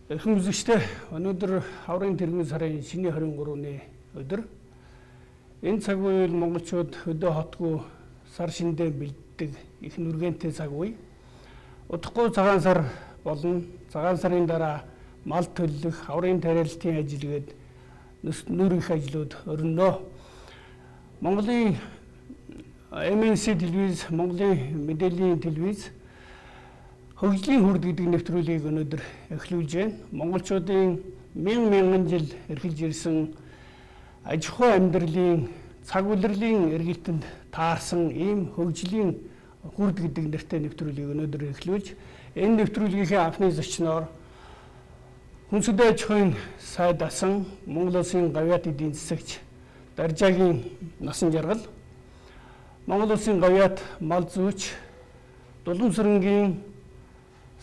Эрхэм үзэгчдээ өнөөдөр хаврын тэргүүн сарын шинэ 23-ны өдөр энэ цаг үеийг монголчууд өдөө хотгүй сар шиндээ бэлддэг их нүргэнтэй цаг үе. Удахгүй цагаан сар болно. Цагаан сарын дараа мал төлөх, хаврын тариалалтын ажил гээд нүүр их ажлууд өрнө. Монголын MNC телевиз, Монголын мэдээллийн телевиз хөгжлийн хүрд гэдэг нэвтрүүлгийг өнөөдөр эхлүүлж байна. Монголчуудын мянган жил эрхэлж ирсэн аж ахуй амьдралын цаг улирлын эргэлтэнд таарсан ийм хөгжлийн хүрд гэдэг нэртэй нэвтрүүлгийг өнөөдөр эхлүүлж, энэ нэвтрүүлгийн анхны зочноор Хүнсүдэ аж ахуйн сайд асан Монгол Улсын гавьяат эдийн засагч Даржаагийн насан жаргал, Монгол Улсын гавьяат мал зүйч Дулуунсүрэнгийн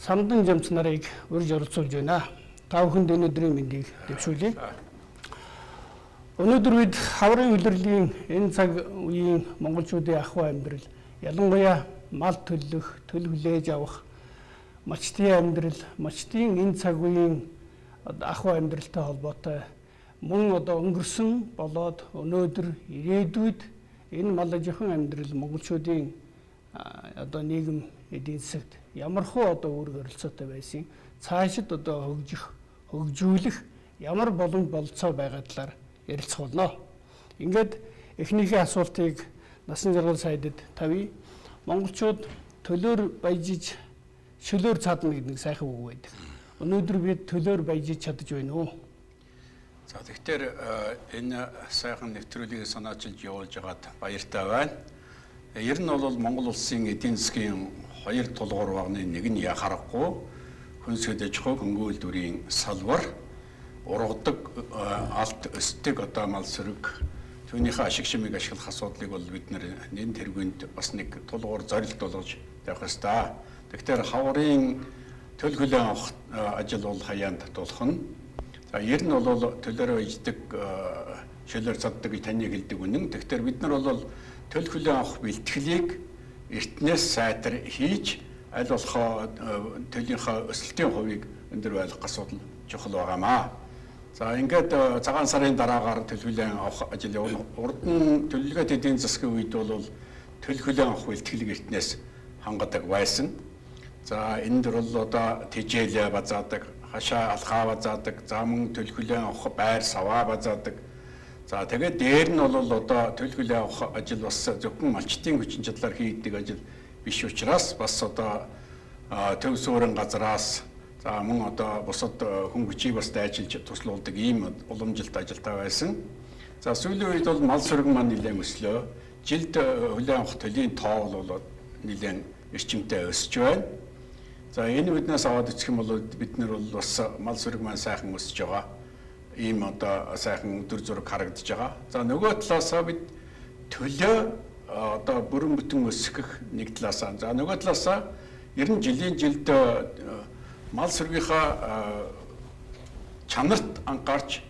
Самдан Жамц нарыг урьж оролцуулж байна. Та бүхэнд өнөөдрийн мэндийг дэвшүүлье. Өнөөдөр бид хаврын улирлын энэ цаг үеийн монголчуудын ахуй амьдрал, ялангуяа мал төлөх, төл хүлээж авах, мачтын амьдрал, мачтын энэ цаг үеийн ахуй амьдралтай холбоотой мөн одоо өнгөрсөн болоод өнөөдөр ирээдүйд энэ мал аж ахуйн амьдрал монголчуудын одоо нийгэм эдийн засагт ямархуу одоо үүрэг оролцоотой байсан, цаашид одоо хөгжүүлэх ямар боломж болцоо байгаа талаар ярилцах болно. Ингээд эхнийхээ асуултыг насан жаргал сайдад тавья. Монголчууд төлөөр баяжиж шөлөөр цаадна гэдэг сайхан үг байдаг. Өнөөдөр бид төлөөр баяжиж чадж байна уу? За тэгэхээр энэ сайхан нэвтрүүлгийг санаачилж явуулж байгаад баяртай байна. Ер нь бол Монгол Улсын эдийн засгийн хоёр тулгуур багны нэг нь яхахгүй хүнсүд аж ахуй хөнгөн үйлдвэрийн салбар, ургадаг алт өсдөг одоо мал сүрэг түүнийхээ ашиг шимийг ашиглах асуудлыг бол бид нэн тэргүйнд бас нэг тулгуур зорилт болгож тавих ёстой. Тэгэхээр хаврын төл хүлээн авах ажил бол хаяанд тулах нь. За ер нь бол төлөөрөө иждэг шөлөөр цаддаг таны хэлдэг үнэн. Тэгэхээр бид нар бол төл хүлээн авах бэлтгэлийг эртнээс сайтар хийж аль болох төлийнхөө өсөлтийн хувийг өндөр байлгах асуудал чухал байгаамаа. За ингээд цагаан сарын дараагаар төл хүлээн авах ажил явна. Урд нь төлөвлөгөөт эдийн засгийн үед бол төл хүлээн авах бэлтгэлийг эртнээс хангадаг байсан. За энэ дөр бол одоо тэжээл базаадаг, хашаа алхаа базаадаг, за мөн төл хүлээн авах байр саваа базаадаг. За тэгээд дээр нь бол одоо төл хүлээн авах ажил бас зөвхөн малчтын хүчин чадлаар хийдэг ажил биш учраас бас одоо төв суурин газраас за мөн одоо бусад хүн хүчийг бас дайчилж туслуулдаг ийм уламжилт ажилтай байсан. За сүүлийн үед бол мал сүрэг маань нэлээд өслөө. Жилд хүлээн авах төлийн тоо бол нэлээд эрчимтэй өсөж байна. За энэ үднээс аваад үзэх юм бол бид нар бол бас мал сүрэг маань сайхан өсөж байгаа. Ийм одоо сайхан өдөр зураг харагдаж байгаа. За нөгөө талаасаа бид төлөө одоо бүрэн бүтэн өсгөх нэг талаасаа. За нөгөө талаасаа ер нь жилийн жилд мал сүргийнхаа чанарт анхаарч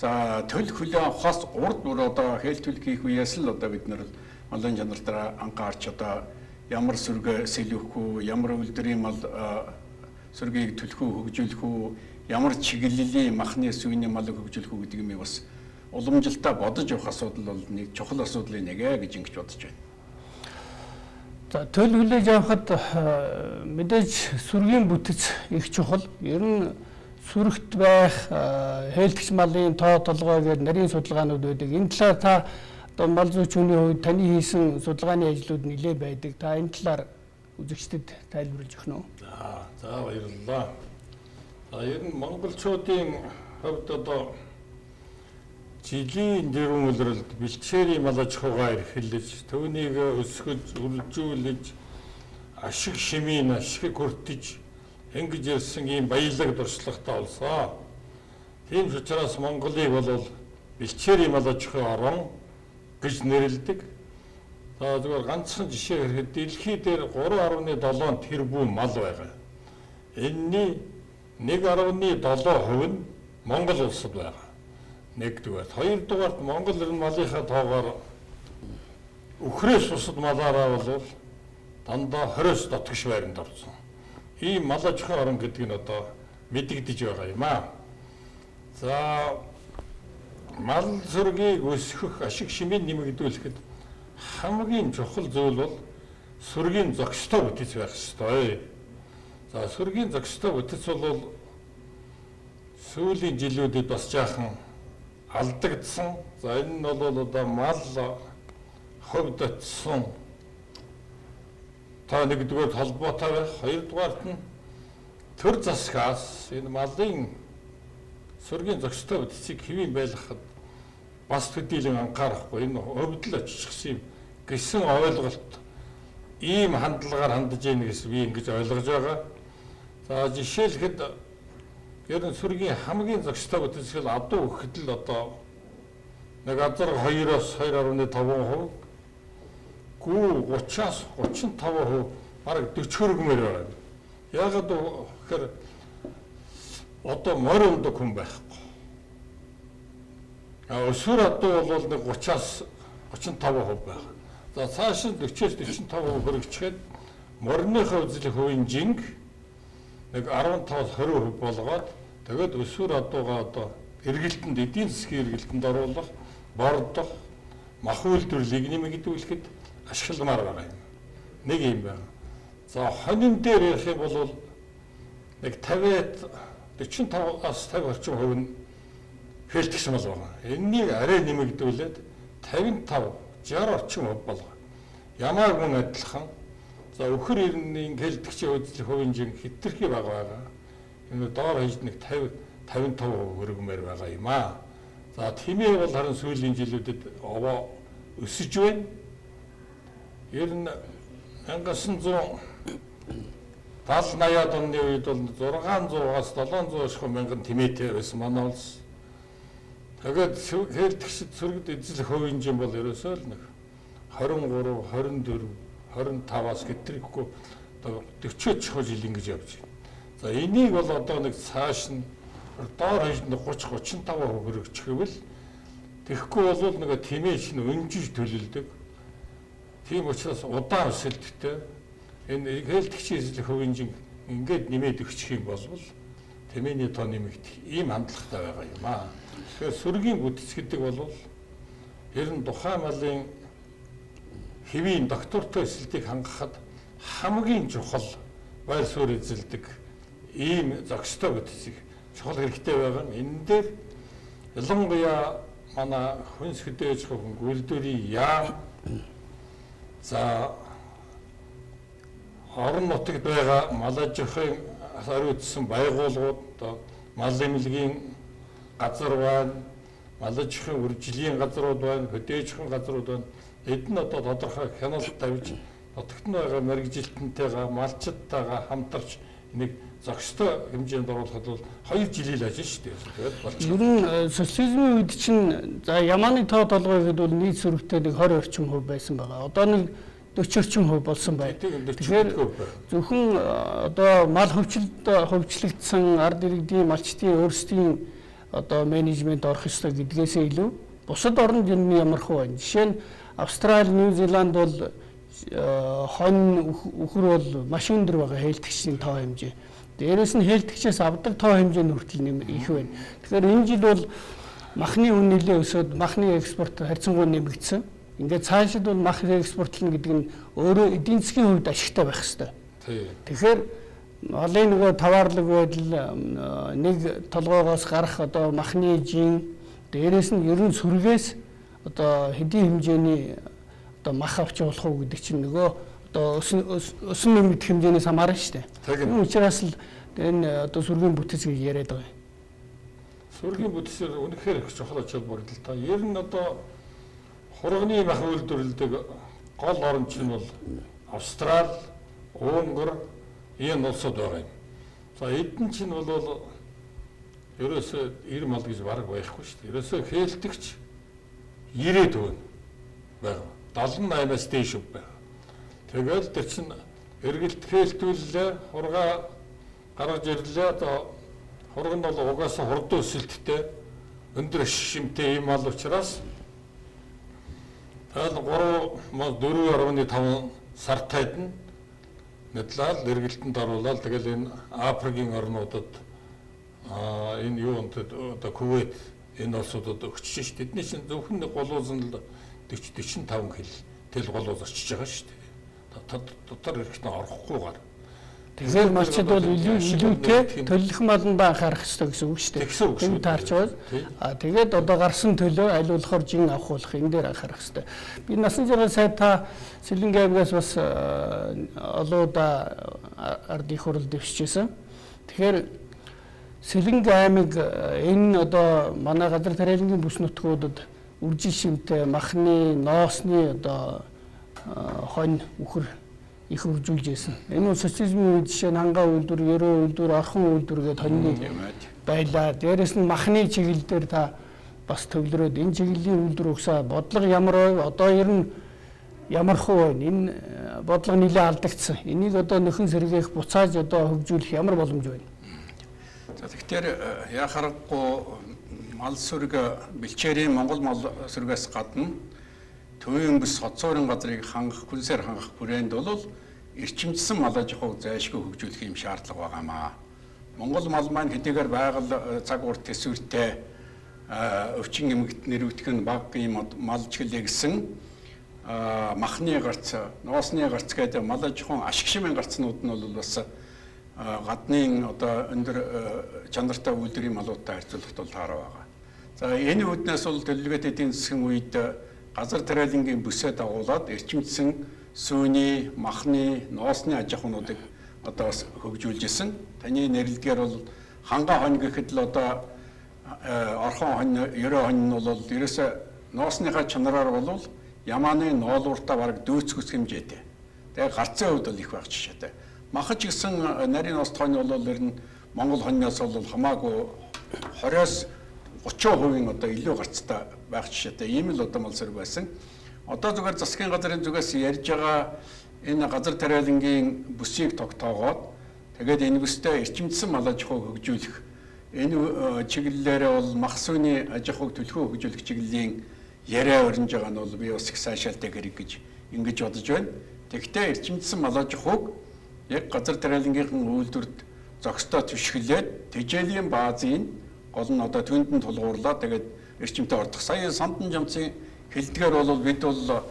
за төл хүлээн авахаас урд бүр одоо хэлтүүлэг хийх үеэс л одоо бид нар малын чанартаа анхаарч одоо ямар сүргэ сэлүүх үү, ямар үйлдвэрийн мал сүргийг төлөх үү, хөгжүүлэх үү, ямар чиглэлийн махны сүйний малыг хөгжүүлэх үү гэдэг юм бас уламжилтаа бодож явах асуудал бол нэг чухал асуудлын нэг гэж ингэж бодож байна. За төл хүлээж авахад мэдээж сүргийн бүтэц их чухал. Ер нь сүрэгт байх хээлтгч малын тоо толгой гэдэг нарийн судалгаанууд байдаг. Энэ талаар та одоо мал зүйчүүний хувьд таны хийсэн судалгааны ажлууд нэлээд байдаг. Та энэ талаар үзэгчдэд тайлбарлаж өгнө үү? За баярлалаа. Ер нь монголчуудын хувьд одоо жилийн дэрүүн улиралд бэлчээрийн мал аж ахуйгаа эрхэлж, түүнийг өсгөж, үржүүлж, ашиг шимийг ашиг хүртэж ингэж ирсэн ийм баялаг дуршлагтай болсон. Тийм учраас Монголыг бол бэлчээрийн мал аж ахуй орон гэж нэрлэдэг. За зүгээр ганцхан жишээ хэрхэд дэлхий дээр 3.7 тэрбум мал байгаа. Энэний 1.7% нь Монгол улсад байгаа. Нэгдүгээр. Хоёрдугаарт Монгол малынхаа тоогоор өхрөөс бусад малаараа бол дандаа 20-с дотгош байранд орсон. Ийм мал аж ахуй орон гэдэг нь одоо мэдэгдэж байгаа юм аа. За мал сүргийг өсгөх, ашиг шимийг нэмэгдүүлэхэд хамгийн чухал зүйл бол сүргийн зохистой бүтэц байх ёстой. За сүргийн зохистой бүтэц бол сүүлийн жилүүдэд бас жаахан алдагдсан. За энэ нь бол одоо мал хөвдөгдсөн та нэгдүгээр холбоотой байх, хоёрдугаарт нь төр засгаас энэ малын сүргийн зохистой бүтэцийг хэвийн байлгахад бас төдийлөн анхаарахгүй энэ өвдөл очихсан юм гэсэн ойлголт ийм хандлагаар хандж ийн гэсэн би ингэж ойлгож байгаа. За жишээлхэд ер нь сүргийн хамгийн зохистой бүтэцэл адуу өгөхөд л одоо нэг азар 2-оос 2.5%, гүү 30-аас 35% бараг 40 хөргмөр байна. Яагаад гэхээр одоо морь өндөг хүн байхгүй. Өсвөр адуу бол нэг 30-аас 35% байна. За цааш нь 40-аас 45% хөргөчгээд морьныхоо үзлэх хувийн жинг нэг 15-аас 20% болгоод тэгээд өсвөр адуугаа одоо эргэлтэнд, эдийн засгийн эргэлтэнд оруулах, бордох, мах үйлдвэрлэлийг нэмэгдүүлэхэд ашигламаар байгаа юм. Нэг юм байна. За хонин дээр ярих юм бол нэг 45-аас 50 орчим хувь нь хэлтгсэн бол байгаа. Энэнийг арай нэмэгдүүлээд 55, 60 орчим хувь болгоо. Ямаагүй адилхан. За өхөр ирнийн хэлтгчийн үзлэх хувийн жин хэтэрхий байгаа. Энэ доор хийж нэг 50-55% хөргмээр байгаа юм аа. За тэмээ бол харин сүүлийн жилүүдэд овоо өсөж байна. Ер нь 1970-80-аад оны үед бол 600-аас 700 мянган тэмээтэй байсан манай улс. Тэгээд хэлтгчид сүргэд эзлэх хувийн жин бол ерөөсөө л нэг 23, 24, 25-аас гэтрэхгүй одоо 40 жил ингэж явж байна. За энийг бол одоо нэг цааш нь доор хойш 30-35% хөрөгчхөвэл тэгэхгүй бол нэг тэмээ чинь өнжиж төлөлдөг. Тийм учраас удаан өсөлттэй энэ хэлтгчийн эзлэх хувийн жин ингээд нэмээд өгчих юм бол тэмээний тоо нэмэгдэх ийм хандлагатай байгаа юм аа. Тэгэхээр сүргийн бүтэц гэдэг бол ер нь тухайн малын хэвийн доктортой эсэлтийг хангахад хамгийн чухал байр суурь эзэлдэг ийм зохистой бүтэцийг чухал хэрэгтэй байгаа. Энэ дээр ялангуяа манай хүнс хөдөөж хөвгөн үйлдвэрийн яам, за орон нутагт байгаа мал аж ахуйн хариуцсан байгууллагууд, мал эмнэлгийн газар байна, мал аж ахуйн үржилийн газрууд байна, хөдөөж хөвгөн газрууд байна. Эдгээр нь одоо тодорхой хяналт тавьж нутагт нь байгаа мэргэжилтэнтэйгээ, малчдтайгаа хамтарч энийг зохистой хэмжээнд оруулахад бол 2 жилийн ажил шүү дээ. Тэгээд болчих. Ер нь социализмын үед чинь за ямааны тоо толгой гэдэг бол нийт сүрэгтэй нэг 20 орчим хувь байсан байгаа. Одоо нэг 40 орчим хувь болсон байна. Тэгэхээр зөвхөн одоо мал хөвчлөгдсөн ард иргэдийн малчдын өөрсдийн одоо менежмент орох ёстой гэдгээсээ илүү бусад орнд юм ямархуу байна. Жишээ нь Австрали, Нью Зеланд бол хонь өхөр бол маш өндөр байгаа хэлтгчийн тоо хэмжээ. Дээрээс нь хэлтгчээс авдаг тоо хэмжээ нь хүртэл их байна. Тэгэхээр энэ жил бол махны үн нэлээ өсөд махны экспорт харьцангуй нэмэгдсэн. Ингээд цаашид бол мах экспортлно гэдэг нь өөрөө эдийн засгийн хувьд ашигтай байх ёстой. Тэгэхээр малын нөгөө товарлог байдал нэг толгоогоос гарах одоо махны жин дээрээс нь ерөн сүргээс одоо хэдийн хэмжээний одоо мах авч болох уу гэдэг чинь нөгөө одоо өсөн нэмэгдэх хэмжээнээс хамаарна шүү дээ. Энэ учраас л энэ одоо сүргийн бүтэцийг яриад байгаа юм. Сүргийн бүтэцээр үнэхээр их чухал ач холбогдолтой. Ер нь одоо хурганы мах үйлдвэрлэдэг гол оронч нь бол Австрали, Унгар, энэ улсууд байгаа юм. За эдэн чинь бол ерөөсөө 90 мал гэж бараг байхгүй шүү дээ. Ерөөсөө хэлтгч 90 төгрөг байгаа. 78-аас дээш байгаа. Тэгэл тэр чинь эргэлт хэлтүүллээ, хургаа гаргаж ирлээ. Одоо хург нь бол угаасаа хурд өсөлттэй өндөр шимтэй юм ал учраас тэгэл 4.5 сартайд нь нэдлэл эргэлтэнд оруулаад тэгэл энэ Африкийн орнуудад Энэ юунд одоо Кувейт энэ улсуудад өгчөж шүү дээ. Тэдний чинь зөвхөн голуулсан л 40-45 тэл голуул очиж байгаа шүү дээ. Дотор хэрэгтээ орохгүйгээр. Тэгэхээр малчид бол илүүтэй төлөх маланд анхаарах хэрэгтэй гэсэн үг шүү дээ. Тийм таарч байгаа. Тэгээд одоо гарсан төлөө аль болохоор жин авахулах энэ дээр анхаарах хэрэгтэй. Би насан туршийн сая та Сэлэнгэ аймгаас бас олоуда ард их хурал дэвшижсэн. Тэгэхээр Сэлэнгэ аймаг энэ одоо манай газар тариалангийн бүс нутгуудад үржил шимтэй махны, ноосны одоо хонь үхэр их үржүүлж байсан. Энэ социализмын үед жишээ нь хангаа үйлдвэр, ерөө үйлдвэр, орхон үйлдвэр гэдэг хоньны байлаа. Дээрээс нь махны чиглэл дээр та бас төвлөрөөд энэ чиглэлийн үйлдвэр угсаа бодлого ямар вэ? Одоо ер нь ямар хөө вэ? Энэ бодлого нэлээд алдагдсан. Энийг одоо нөхөн сэргээх, буцааж одоо хөгжүүлэх ямар боломж байна? За тэгэхээр яа харахгүй мал сүрэг бэлчээрийн Монгол мал сүргээс гадна төвийн бүс хоцоорын газрыг хангах, хүнсээр хангах хүрээнд бол эрчимжсэн мал аж ахуйг зайлшгүй хөгжүүлэх юм шаардлага байгаамаа. Монгол мал маань хэдийгээр байгаль цаг урт төсвөртэй өвчин эмгэгт нэрвэтгэх нь бага юм мал чиглэлээ гэсэн махны гарц, ноосны гарц гэдэг мал аж ахуйн ашиг шимийн гарцнууд нь бол бас гадны одоо өндөр чанартай үйлдвэрийн малуудтай харьцуулахад бол таараа байгаа. За энэ үүднээс бол төлөвлөгөөт эдийн засгийн үед газар тариалангийн бүсээ дагуулад эрчимжсэн сүүний, махны, ноосны аж ахуйнуудыг одоо бас хөгжүүлж исэн. Таны нэрлэлгээр бол хангаа хонь гэхэд л одоо орхон хонь, ерөө хонь нь бол ерөөсөө ноосныхаа чанараар бол ямааны ноолууртаа бараг дүүцгүс хэмжээтэй. Тэгээ гарцын хувьд бол их байх жишээтэй. Махаж гисэн нарийн ноос хонь бол ер нь Монгол хоньноос бол хамаагүй 20-оос 30% одоо илүү гарцтай байх жишээтэй. Ийм л одоо мал сүрэг байсан. Одоо зүгээр засгийн газрын зүгээс ярьж байгаа энэ газар тариалангийн бүсийг тогтоогоод тэгээд энэ бүстэй эрчимжсэн мал аж ахуйг хөгжүүлэх энэ чиглэлээрээ бол мах сүний аж ахуйг төлхөө хөгжүүлэх чиглэлийн яриа өрнөж байгаа нь бол би бас их сайшаалтай хэрэг гэж ингэж бодож байна. Тэгэхдээ эрчимжсэн мал аж ахуйг яг газар тариалангийнхын үйлдвэрт зохистой түшиглээд тэжээлийн баазын гол нь одоо түнд нь тулгуурлаа. Тэгээд эрчимтэй ордох. Сая Сандан жамцын хэлдгээр бол бид бол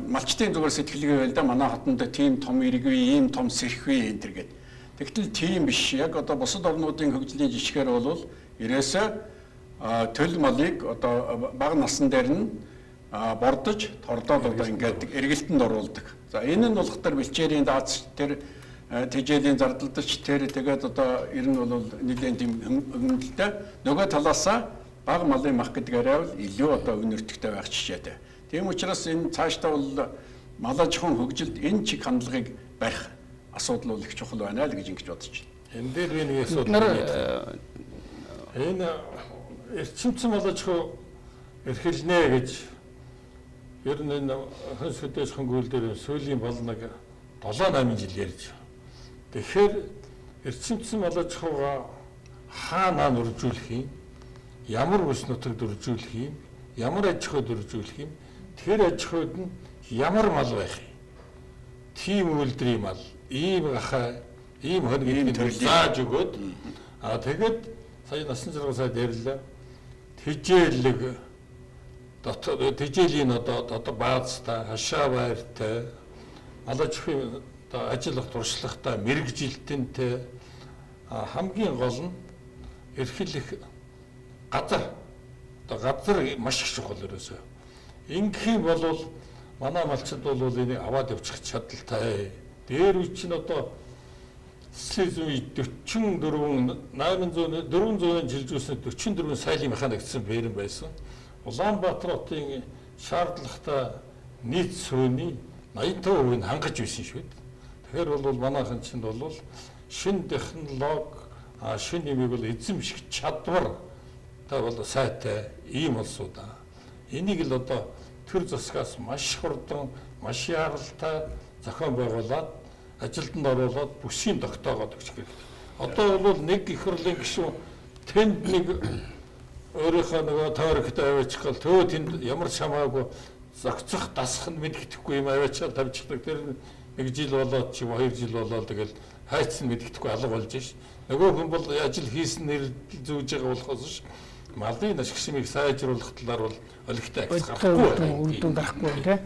малчтын зүгээр сэтгэлгээ байл да манай хатанд тийм том иргэв, ийм том сэрхвэ энэ төр гэдэг. Тэгтэл тийм биш. Яг одоо бусад орнуудын хөгжлийн жишгээр бол ерөөсөө төл малыг одоо бага насн дээр нь бордож, тордоод одоо ингээд эргэлтэнд оруулдаг. За энэ нь болохоор бэлчээрийн даацч тэр тэжээлийн зардалдагч тэр тэгээд одоо ер нь бол нэгэн тийм хөнгөлөлтөй нөгөө талаасаа бага малын мах гэдгээрээ бол илүү одоо өнөртөгтэй байх жишээтэй. Тийм учраас энэ цаашдаа бол мал аж ахуйн хөгжилд энэ чиг хандлагыг барих асуудал бол их чухал байна л гэж ингэж бодож байна. Энэ дээр би нэг асуудал энэ эрчимцэн мал аж ахуй эрхэлнэ гэж ер нь энэ хönс хөдөөсхөн гүйл дээр сүүлийн бол нэг 7-8 жил ярьж. Тэгэхээр эрчимцэн мал аж ахуйгаа хаанаа нуржуулах юм, ямар бүс нутагт үржүүлэх юм, ямар аж ахуйд үржүүлэх юм, тэр аж ахуйд нь ямар мал байх юм. Тийм үйлдвэрийн мал, ийм гахаа, ийм хонь гэдгийг зааж өгөөд тэгээд сая насан туршид сайд ярьлаа. Тэжээлэг дотор тэжээлийн одоо баазтай, хашаа байртай, мал аж ахуйн ажиллах туршлагатай, мэрэгжилтэнтэй хамгийн гол нь эрхлэх газар. Одоо газар маш их чухал ерөөсөө. Ингэх юм бол манай малчид бол энийг аваад явчих чадaltaй. Дээр үе чинь одоо Сэзүй 44 400-ын жилжүүлсэн 44 сайлын механикчсан бэрэн байсан. Улаанбаатар хотын шаардлагатай нийт сууны 80% нь хангаж байсан шүү дээ. Тэгэхээр бол манайхан чинь бол шин технологи, шин нэмийг бол эзэмших чадвар та бол сайтай ийм улсуудаа. Энийг л одоо төр засгаас маш хурдан, маш яралтай зохион байгуулад ажилтанд оруулаад бүсийн тогтоогоод өгчих хэрэгтэй. Одоо бол нэг их хурлын гишүүн тэнд нэг өөрийнхөө нөгөө тойрогтой аваачихвал төө тэнд ямар ч хамаагүй зохицох дасах нь мэддэхгүй юм аваачаал тавьчихдаг. Тэр нэг жил болоод чи 2 жил болоод тэгэл хайцсан мэддэхгүй алга болж ш. Нөгөө хүн бол ажил хийсэн нэр зүүж байгаа болохоос ш. Малын ашиг шимийг сайжруулах талаар бол олигтой акц гарахгүй үрдүн гарахгүй тийм.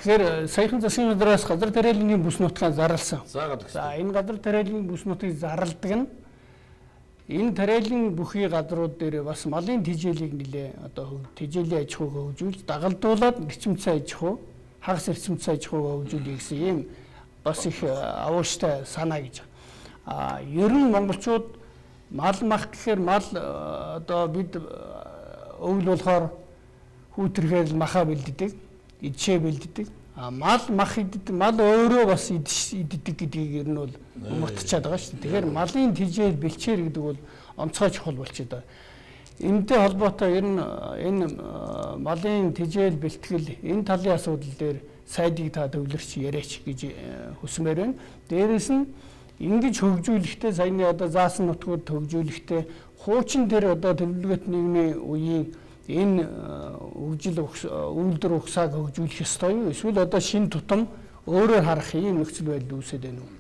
Тэгэхээр саяхан засгийн газраас газар тариалангийн бүс нутгаа зарласан. За энэ газар тариалангийн бүс нутгийг зарладаг нь энэ тариалан бүхий газрууд дээр бас малын тэжээлийг нэлээ одоо тэжээлийн аж ахуйг хөгжүүл дагалдуулаад эрчимцэн аж ахуй хагас эрчимцэн аж ахуйг хөгжүүлэх гэсэн ийм бас их авууштай санаа гэж. Ер нь монголчууд мал мах гэхээр мал одоо бид өвөл болохоор хүүтэрхээр маха бэлддэг, идшээ бэлддэг. Мал мах иддэг, мал өөрөө бас иддэг гэдгийг ер нь бол мартчихад байгаа шүү дээ. Тэгэхээр малын тэжээл бэлчээр гэдэг бол онцгой чухал болчиход байгаа. Энэтэй холбоотой ер нь энэ малын тэжээл бэлтгэл энэ талын асуудал дээр сайдыг та төвлөрч яриач гэж хүсмээр байна. Дээрээс нь ингэж хөгжүүлэхдээ саяны одоо заасан нутгууд хөгжүүлэхдээ хуучин тэр одоо төлөвлөгөөт нийгмийн үеийн энэ үйлдвэр ухсааг хөгжүүлэх ёстой юу? Эсвэл одоо шин тутам өөрөөр харах ийм нөхцөл байдал үүсэж байна уу?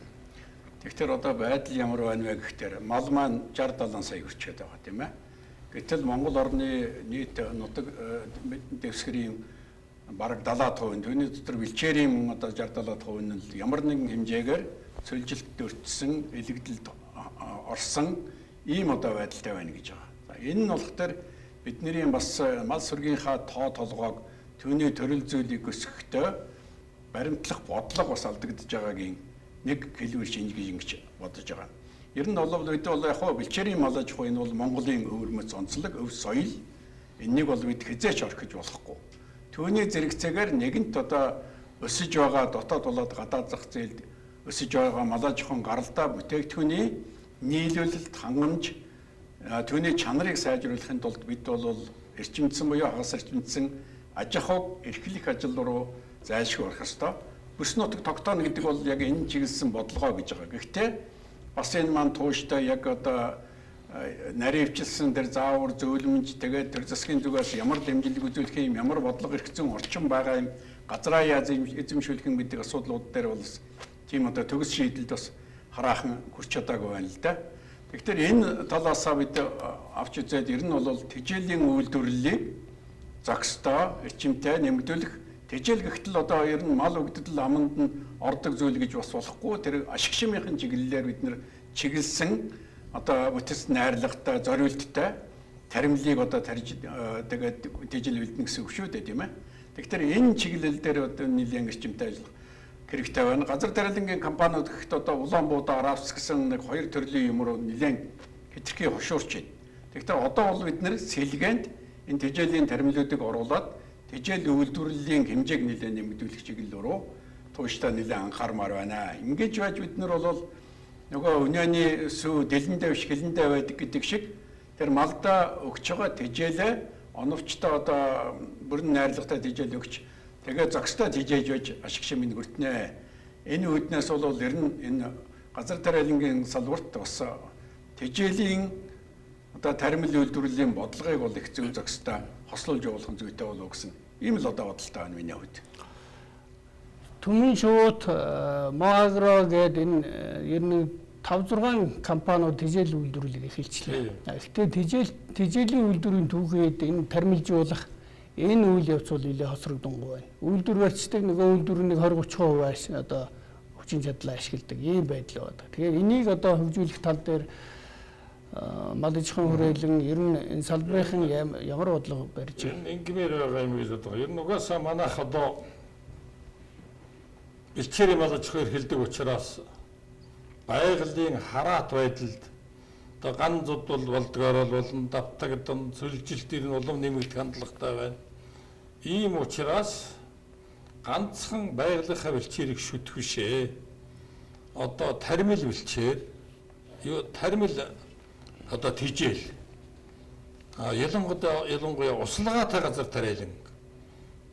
Тэгэхээр одоо байдал ямар байна вэ гэхээр мал маань 60-70 сая хүрчээд байгаа тийм ээ. Гэтэл Монгол орны нийт нутаг дэвсгэрийн бараг 70%, түүний дотор бэлчээрийн одоо 60-70% нь ямар нэгэн хэмжээгээр цөлжилт өртсөн, элэгдэлд орсон ийм одоо байдалтай байна гэж байгаа. За энэ нь болохоор бидний бас мал сүргийнхаа тоо толгойг түүний төрөл зүйлийг өсгөхдөө баримтлах бодлого бас алдагдж байгаагийн нэг хэлбэр шинж гэж бодож байгаа. Ер нь бол бид бол яг хоо бэлчээрийн мал аж ахуй энэ бол Монголын өвөрмөц онцлог, өв соёл энэнийг бол бид хязгаарч орхиж болохгүй. Түүний зэрэгцээгээр нэгэнт одоо өсөж байгаа дотоод болоод гадаад зах зээлд өсөж байгаа мал аж ахуйн гаралтай бүтээгдэхүүний нийлүүлэлт хангамж түүний чанарыг сайжруулахын тулд бид бол эрчимцэн буюу хагас эрчимцэн аж ахуйг эрхлэх ажил руу зайлшгүй орох ёстой. Бүс нутаг тогтооно гэдэг бол яг энэ чиглэсэн бодлогоо гэж байгаа. Гэхдээ бас энэ маань тууштай яг одоо наривчилсан тэр заавар зөөлмж тэгээд тэр засгийн зүгээс ямар дэмжлэг үзүүлэх юм, ямар бодлого эрхцэн орчин байгаа юм, газраа яаж эзэмшүүлэх гэдэг асуудлууд дээр бол тийм одоо төгс шийдэлд бас хараахан хүрч чадаагүй байна л да. Тэгэхээр энэ талаасаа бид авч үзээд ер нь бол тэжээлийн үйлдвэрлэлийг зохистой, эрчимтэй нэмэгдүүлэх. Тэжээл гэхтэл одоо ер нь мал өгдөл аманд нь ордог зүйл гэж бас болохгүй. Тэр ашиг шимийн чиглэлээр бид нэр чиглэсэн одоо бүтэц найрлагатай, зориулттай таримлыг одоо тарж тэгээд тэжээл бэлдэнэ гэсэн үг шүү дээ, тийм ээ. Тэгэхээр энэ чиглэл дээр одоо нэлийн эрчимтэй ажиллах хэрэгтэй байна. Газар тариалангийн компаниуд гэхэд одоо улаан буудаа аравс гэсэн нэг хоёр төрлийн юм руу нэлийн хэтэрхий хошуурч байна. Тэгэхээр одоо бол бид нэр сэлгээнд энэ тэжээлийн таримлуудыг оруулаад тэжээл үйлдвэрлэлийн хэмжээг нэлээд нэмэгдүүлэх чиглэл рүү тууштай нэлээд анхаармаар байна. Ингэж байж бид нар бол нөгөө өнөөний сүү дэлэндээ биш хилэндээ байдаг гэдэг шиг тэр малдаа өгч байгаа тэжээлээ оновчтой одоо бүрэн найрлагатай тэжээл өгч тэгээ зохистой тэжээж байж ашиг шимийг хүртнэ. Энэ үүднээс бол ер нь энэ газар тариалангийн салбарт бас тэжээлийн одоо таримл үйлдвэрлэлийн бодлогыг бол их зөв зохистой хослуулж явуулах зүйтэй болов гэсэн ийм л одоо бодолтой байна миний хувьд. Түмэн шууд Моагро гэдэг энэ ер нь 5-6 компаниуд тэжээл үйлдвэрлэлийг эхэлчихлээ. Гэхдээ тэжээлийн үйлдвэрийн түүхийд энэ таримлжуулах энэ үйл явц бол нэлээд хоцрогдонгүй байна. Үйлдвэр барьцдаг нөгөө үйлдвэрийн 20-30% одоо хүчин чадлаа ашигладаг ийм байдал байна. Тэгэхээр энийг одоо хөгжүүлэх тал дээр мал аж ахуйн хүрээлэн ер нь энэ салбарын ямар бодлого барьж байна? Ингэмээр байгаа юм гэж боддог. Ер нь угаасаа манайх одоо бэлчээрийн мал аж ахуйр хэлдэг учраас байгалийн хараат байдалд одоо ган зуд болдгоор болон давтагдсан сүлжилтийн улам нэмэгдэх хандлагатай байна. Ийм учраас ганцхан байгалийнхаа бэлчээрийг шүтэх бишээ. Одоо таримл бэлчээр таримл одоо тэжээл ялангуяа услагаатай газар тариалан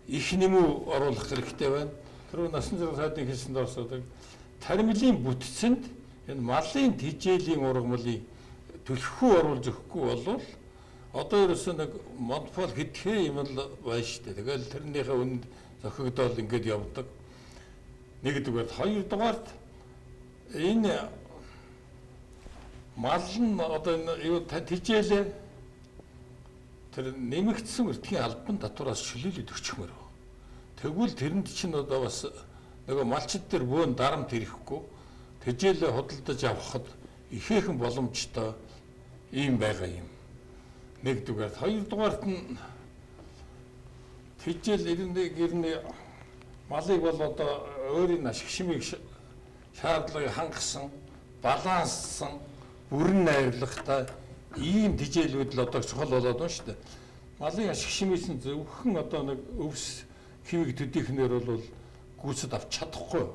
их нэмүү оруулах хэрэгтэй байна. Тэр насан турш сайдын хэлсэнд орсодог таримлын бүтцэнд энэ малын тэжээлийн ургамлыг төлөхгүй оруулж өгөхгүй бол одоо ерөөсөө нэг монопол хэдхэн юм л байна шүү дээ. Тэгэл тэрнийхээ үнд зохигдоод ингэж явдаг. Нэгдүгээр, хоёрдугаарт энэ мал нь одоо юу тижээлээ тэр нэмэгдсэн өртгийн албан татвараас чөлөөлөд өчмөр. Тэгвэл тэрэнд чинь одоо бас нөгөө малчид дээр бөөн дарамт ирэхгүй тижээлээ худалдаж авахд ихээхэн боломжтой ийм байгаа юм. Нэгдүгээр, хоёрдугаарт нь тижээл ирнэ малыг бол одоо өөрийн ашиг шимийг шаардлагыг хангасан, баланссан, бүрэн найрлагатай ийм тижээлүүд л одоо чухал болоод байна шүү дээ. Малын ашиг шимээс нь зөвхөн одоо нэг өвс хивэг төдийхнэр бол гүйцэд авч чадахгүй.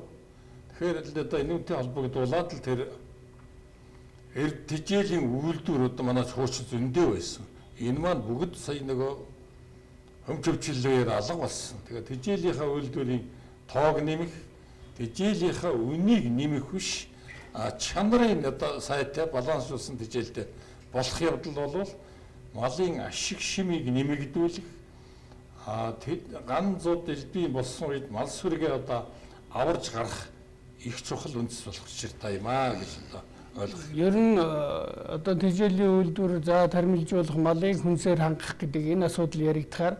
Тэгэхээр л одоо энүүнтэй холбогдуулаад л тэр тижээлийн үйлдвэр одоо манай хуучин зөндөө байсан. Энэ маань бүгд сая нөгөө хөмчөвчлөөр алга болсон. Тэгээд тижээлийнхаа үйлдвэрийн тоог нэмэх, тижээлийнхаа үнийг нэмэх биш, чанарын одоо сайтай баланслуулсан тижээлтэй болох явдал бол малын ашиг шимийг нэмэгдүүлэх, ганцууд элбий болсон үед мал сүргээ одоо аварж гарах их чухал үндэс болох ширтаа юм аа гэж одоо ойлгох. Ер нь одоо тижээлийн үйлдвэр за тармилжуулах малыг хүнсээр хангах гэдэг энэ асуудал яригдахаар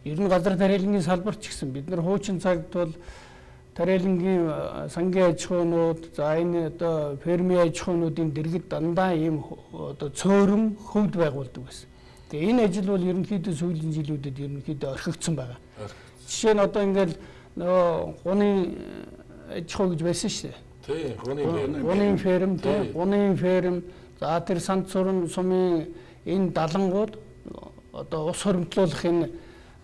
ер нь газар тариалангийн салбарт ч гэсэн бид нар хуучин цагт бол тариалангийн сангийн аж ахуйнууд за энэ одоо фермийн аж ахуйнуудын дэргэд дандаа ийм одоо цөөрөн хөвд байгуулдаг байсан. Тэгээ энэ ажил бол ерөнхийдөө сүүлийн жилүүдэд ерөнхийдөө орхигдсон байгаа. Жишээ нь одоо ингээл нөгөө гуны аж ахуй гэж байсан шүү дээ. Тий, гунын ферм, гунын ферм, за тэр санд сурам сумын энэ далангууд одоо ус хөрөмтлүүлэх энэ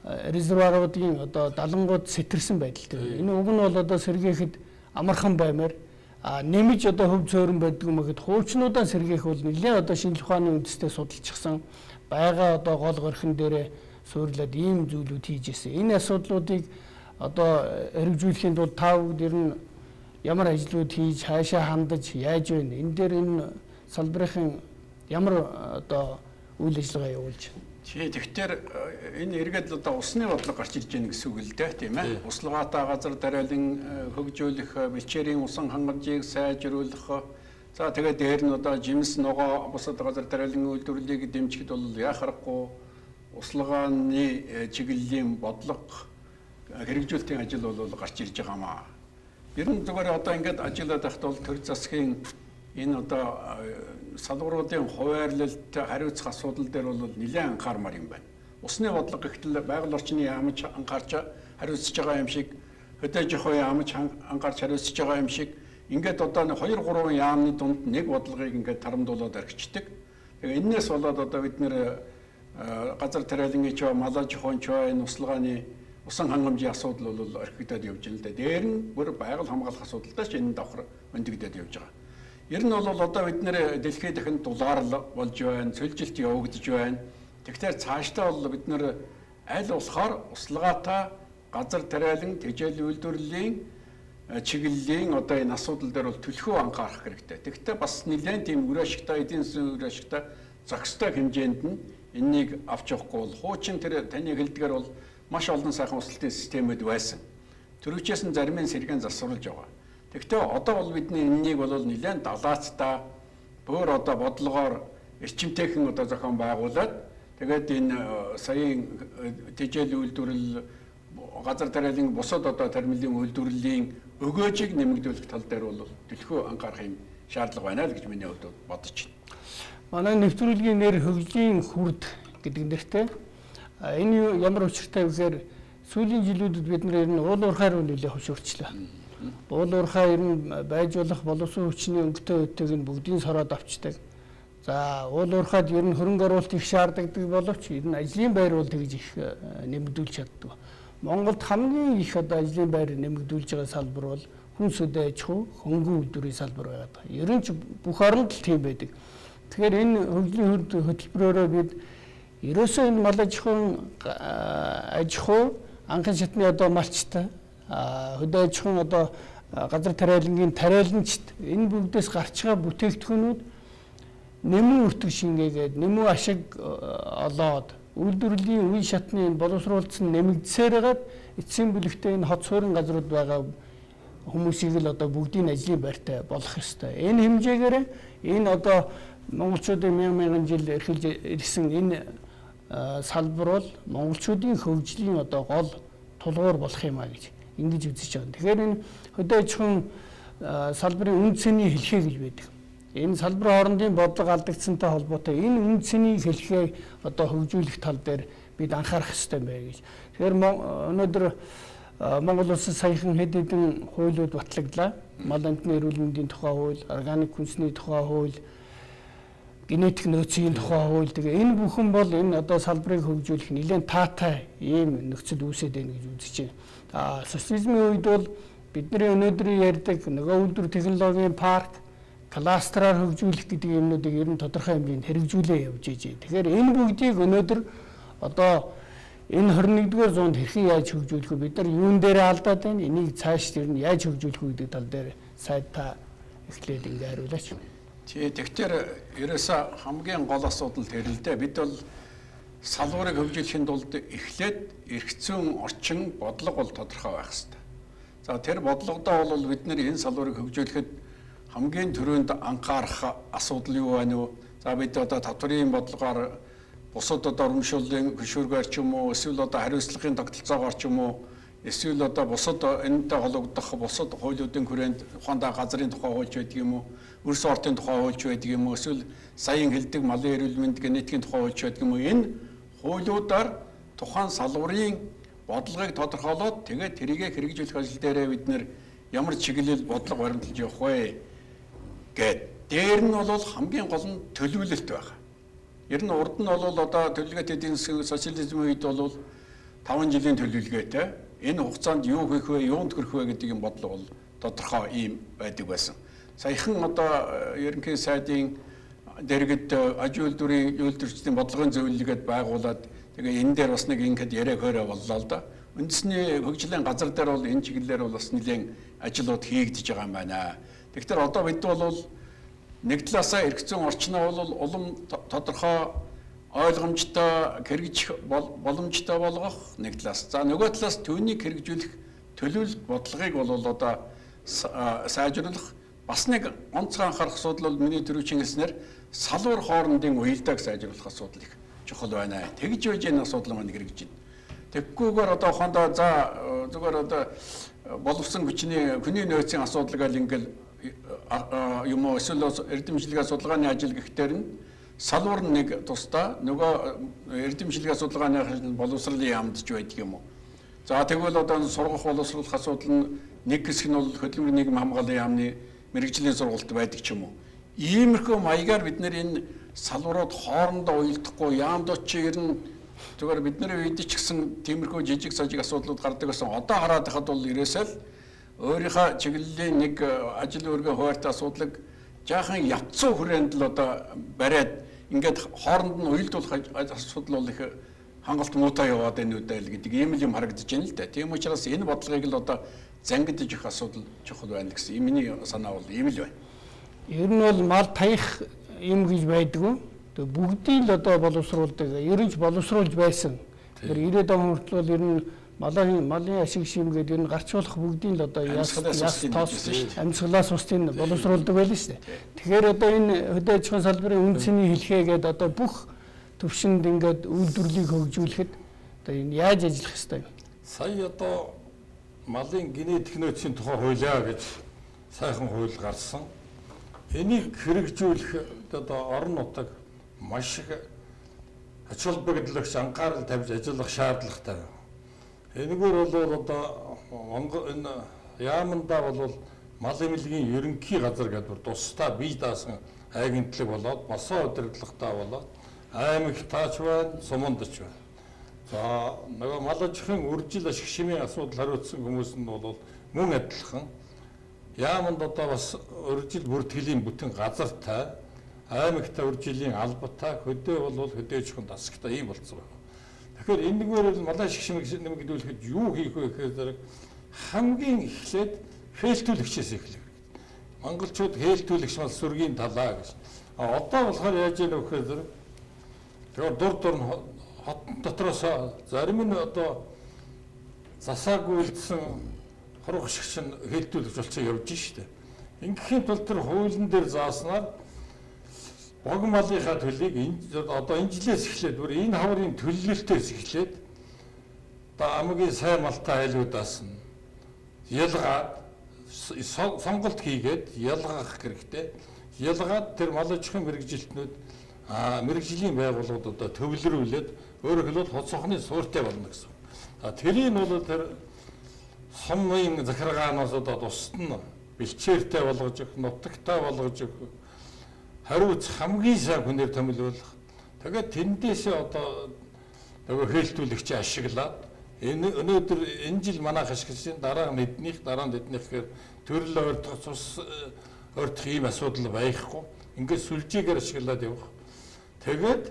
резервуаруудын одоо далангууд сэтэрсэн байдалтай. Энэ уг нь бол одоо сэргээхэд амархан баймаар нэмж одоо хөв цөөрөн байдаг юм гэхэд хуучнуудаа сэргээх бол нэлээд одоо шинжлэх ухааны үндэстэй судалчихсан байгаа одоо гол горхин дээрээ суурлаад ийм зүйлүүд хийж ирсэн. Энэ асуудлуудыг одоо хэрэгжүүлэхийн тулд та бүгд ер нь ямар ажлууд хийж хаашаа хандаж яаж вэ? Энэ дээр энэ салбарын ямар одоо үйл ажиллагаа явуулж байна? Тэгэхээр энэ эргээд одоо усны бодлого гарч ирж байна гэсэн үг л дээ, тийм ээ. Услогаатай газар тариалан хөгжүүлэх, бэлчээрийн усан хангамжийг сайжруулах. За тэгээд дээр нь одоо жимс ногоо бусад газар тариалан үйлдвэрлэлийг дэмжихэд бол яхахгүй услогооны чиглэлийн бодлого хэрэгжүүлэлтийн ажил бол гарч ирж байгаамаа. Ер нь зүгээр одоо ингээд ажиллаад байхад бол төр засгийн энэ одоо салбаруудын хуваарлалт хариуцах асуудал дээр бол нэлээд анхаармаар юм байна. Усны бодлого гэхтэл байгаль орчны яамч анхаарч хариуцж байгаа юм шиг, хөдөөж ахуй яамч анхаарч хариуцж байгаа юм шиг ингээд одоо 2-3 яамны дунд нэг бодлогыг ингээд тарамдуулаад архичдаг. Тэгээ энээс болоод одоо бид нэр газар тариалангийн ч малаж ахуйн ч энэ услгааны усан хангамжийн асуудал бол орхигдоод явж байна л да. Дээр нь бүр байгаль хамгаалах асуудалтай ч энэ давхар өндөгдөд явж байгаа. Ер нь бол одоо бид нэр дэлхийд дахин дулаарлал болж байна, цөлжилт явагдаж байна. Тэгэхээр цаашдаа бол бид нэр аль болохоор услгаатай газар тариалан тижээл үйлдвэрлэлийн чиглэлийн одоо энэ асуудал дээр бол төлхөө анхаарах хэрэгтэй. Тэгэхдээ бас нэлээд тийм үр ашигтай, эдийн засгийн үр ашигтай зохистой хэмжээнд нь энэнийг авч явахгүй бол хуучин тэр таны хэлдгээр бол маш олон сайхан услалтын системүүд байсан. Төрөвчээс нь зарим нь сэргэн засварлаж байгаа. Тэгэхдээ одоо бол бидний энэнийг бол нэлээд далаацтай бүр одоо бодлогоор эрчимтэйхэн одоо зохион байгуулад тэгээд энэ саяын тижээл үйлдвэрлэл газар тариалан бусад одоо тармилын үйлдвэрлэлийн өгөөжийг нэмэгдүүлэх тал дээр бол төлхөө анхаарах юм шаардлага байна л гэж миний хувьд бодож байна. Манай нэвтрүүлгийн нэр хөгжлийн хүрд гэдэг нэртэй. Энэ ямар учиртай вэ гэхээр сүүлийн жилүүдэд бид нар ер нь уул уурхайр нэлээд хөвшөрчлөө. Уул уурхай ер нь байж болох боловсон хүчний өнгөтэй үеийг нь бүгдийг сороод авчдаг. За уул уурхайд ер нь хөрөнгө оруулалт их шаардлагадаг боловч ер нь ажлын байр бол тэгж их нэмэгдүүлж чаддаг. Монголд хамгийн их одоо ажлын байр нэмэгдүүлж байгаа салбар бол хүнс хөдөө аж ахуй, хөнгөн үйлдвэрийн салбар байдаг. Ер нь ч бүх оронд л тийм байдаг. Тэгэхээр энэ хөгжлийн хүрд хөтөлбөрөөрөө бид ерөөсөө энэ мал аж ахуй анхны шатны одоо малчтай хөдөө аж ахуйн одоо газар тариалангийн тариаланчт энэ бүгдээс гарч байгаа бүтээгдэхүүнүүд нэмэн өртөг шингээгээд нэмэн ашиг олоод үйлдвэрлэлийн үе шатны боловсруулсан нэмэгдсээр хагаад эцсийн бүлэгтээ энэ хот суурин газрууд байгаа хүмүүсийг л одоо бүгдийн ажлын байртай болгох ёстой. Энэ хэмжээгээр энэ одоо монголчуудын мянган жил эхэлж ирсэн энэ салбар бол монголчуудын хөгжлийн одоо гол тулгуур болох юм а гэж ингэж үзэж байгаа. Тэгэхээр энэ хөдөө аж ахуйн салбарын үн цэний хэлхээ гэж байдаг. Энэ салбарын хоорондын бодлого алдагдсантай холбоотой энэ үн цэний хэлхээ одоо хөгжүүлэх тал дээр бид анхаарах хэрэгтэй бай гэж. Тэгэхээр өнөөдөр Монгол улсад саяхан хэд хэдэн хуулиуд батлагдлаа. Мал амтны эрүүл мэндийн тухай хууль, органик хүнсний тухай хууль, генетик нөөцийн тухай хууль. Тэгээ энэ бүхэн бол энэ одоо салбарыг хөгжүүлэх нэлээд таатай ийм нөхцөл үүсэж байна гэж үзэж байна. Социализмын үед бол бидний өнөөдрийн ярьдаг нөгөө үйлдвэр технологийн парк, кластераар хөгжүүлэх гэдэг юмнуудыг ер нь тодорхой хэмжээнд хэрэгжүүлээ явж ижээ. Тэгэхээр энэ бүгдийг өнөөдөр одоо энэ 21-р зуунд хэрхэн яаж хөгжүүлэх вэ? Бид нар юун дээр алдаад байна? Энийг цааш тэр нь яаж хөгжүүлэх вэ гэдэг тал дээр сайдаа эхлээд ингээ хариулаач. Тэгэхээр ерөөсө хамгийн гол асуудал тэр л дээ. Бид бол салбарыг хөгжүүлэхийн тулд эхлээд эрх зүйн орчин бодлого бол тодорхой байх хэрэгтэй. За тэр бодлогодоо бол бид нэр энэ салбарыг хөгжүүлэхэд хамгийн түрүүнд анхаарах асуудал юу байна вэ? За бид одоо татварын бодлогоор бусад одоо урамшууллын хөшүүргээр ч юм уу, эсвэл одоо хариуцлагын тогтолцоогоор ч юм уу, эсвэл одоо бусад энэтэй холбогдох бусад хуулиудын хүрээнд ухаандаа газрын тухай хууль байдаг юм уу, өрс ортын тухай хууль байдаг юм уу, эсвэл саяын хэлдэг малын эрүүл мэнд генетикийн тухай хууль байдаг юм уу? Энэ хуулиудаар тухайн салбарын бодлогыг тодорхойлоод тэгээд тэрийгэ хэрэгжүүлэх ажил дээрээ бид нэр ямар чиглэл бодлого баримталж явах вэ гэд. Дээр нь бол хамгийн гол нь төлөвлөлт байна. Ер нь урд нь бол одоо төлөвлөгөөтэй эдийн засгийн социализмын үед бол 5 жилийн төлөвлөгөөтэй энэ хугацаанд юу хийх вэ, юунд хүрэх вэ гэдэг юм бодлого бол тодорхой ийм байдаг байсан. Саяхан одоо ерөнхий сайдын дэргэд аж үйлдвэрийн үйлдвэрчдийн бодлогын зөвлөлгээд байгуулад тэгээ энэ дээр бас нэг ингээд яриа хөөрэ боллоо л да. Үндэсний хөгжлийн газар дээр бол энэ чиглэлээр бол бас нэлээд ажлууд хийгдэж байгаа юм байна. Тэгэхээр одоо бид бол нэг талаасаа эрх зүйн орчноо бол улам тодорхой ойлгомжтой хэрэгжих боломжтой болгох нэг талаас. За нөгөө талаас түүнийг хэрэгжүүлэх төлөвлөлт бодлогыг бол одоо сайжруулах бас нэг онцгой анхаарах асуудал бол миний түрүүчийн хэлснээр салбар хоорондын уялдааг сайжруулах асуудал их чухал байна. Тэгж байж энэ асуудал маань хэрэгжиж байна. Тэгхгүйгээр одоо хондоо за зүгээр одоо боловсон хүний нөөцийн асуудал гал ингээл юм уу эсвэл эрдэмчлэгийн судалгааны ажил гэхтэр нь салбар нэг тусдаа нөгөө эрдэмчлэгийн судалгааны боловсролын яамдж байдаг юм уу. За тэгвэл одоо сургах боловсруулах асуудал нь нэг хэсэг нь бол хөдөлмөр нийгэм хамгааллын яамны мэрэгжлийн сургалт байдаг ч юм уу. Иймэрхүү маягаар бид нэр энэ салбарууд хоорондоо уялдахгүй яамдууд чи ер нь зүгээр бидний үед ч гэсэн тиймэрхүү жижиг сажиг асуудлууд гардаг байсан. Одоо хараад байхад бол ерөөсөө өөрийнхөө чиглэлийн нэг ажил үүргээ хуваартай асуудлыг жаахан ятцуу хүрээнд л одоо бариад ингээд хооронд нь уялдуулах асуудал бол их хангалт муутай яваад байна үдэл гэдэг ийм л юм харагдаж байна л да. Тийм учраас энэ бодлогыг л одоо зангидж их асуудал чухал байна гэсэн миний санаа бол ийм л байна. Ер нь бол мал таях юм гэж байдгүй. Тэгээ бүгдийг л одоо боловсруулдаг. Ер нь ч боловсруулж байсан. Тэр 90-аад он хүртэл бол ер нь малын ашиг шимгээд ер нь гарцуулах бүгдийг л одоо яс тоос амьсгалаас устын боловсруулдаг байлаа шүү дээ. Тэгэхээр одоо энэ хөдөө аж ахуйн салбарын үн цэний хэлхээгээд одоо бүх төвшөнд ингээд үйлдвэрлэлийг хөгжүүлэхэд одоо энэ яаж ажиллах ёстой вэ? Сая одоо малын генетик нөөцийн тухай хуулиа гэж сайхан хууль гарсан. Энийг хэрэгжүүлэх одоо орон нутаг маш их ач холбогдолч анхаарал тавьж ажиллах шаардлагатай. Энэгээр бол одоо Монгол энэ яамандаа бол мал эмнэлгийн ерөнхий газар гэдэг тусдаа бие даасан агентлаг болоод босоо удирдлагатай болоод аймаг таач байна, сумандч байна. За нөгөө мал аж ахуйн үржил ашиг шимийн асуудал хариуцсан хүмүүс нь бол мөн адилхан яаманд одоо бас үржил бүртгэлийн бүтэн газартай аймагтай үржилийн албатай хөдөө бол хөдөө аж ахуйн дасагтай ийм болцсон байна. Тэгэхээр энэгээр мал ашиг шимийг нэмэгдүүлэхэд юу хийх вэ гэхээр хамгийн эхлээд хээлтүүлэгчээс эхлэх. Монголчууд хээлтүүлэгч мал сүргийн талаа гэж. Одоо болохоор яаж яах вэ гэхээр тэгэхээр дур хот дотроос зарим нь одоо засаагүй үлдсэн хуруух шиг чинь хээлтүүлэгч болчихсон явж штэ. Ингээхийн тулд тэр хуулийн дээр зааснаар бог малынхаа төлийг одоо энэ жилээс эхлээд бүр энэ хаврын төлөлтөөс эхлээд одоо хамгийн сайн малтай айлуудаас нь ялгаад сонголт хийгээд ялгах хэрэгтэй. Ялгаад тэр мал аж ахуйн мэрэгжилтнүүд мэрэгжлийн байгууллагуудад төвлөрүүлээд өөрөөр хэлбэл хоцохны суурьтай болно гэсэн. Тэрийг бол тэр сумын захиргаанаас одоо тусад нь бэлчээртэй болгож өгөх, нутагтай болгож өгөх, хариуц хамгийн сайн хүнээр томилуулах. Тэгээд тэндээсээ одоо нөгөө хэлтүүлэгч ашиглаад өнөөдөр энэ жил манайх ашигласан дараа нь эднийх гэхээр төрөл ойртох цус ойртох ийм асуудал байхгүй. Ингээд сүлжээгээр ашиглаад явах. Тэгээд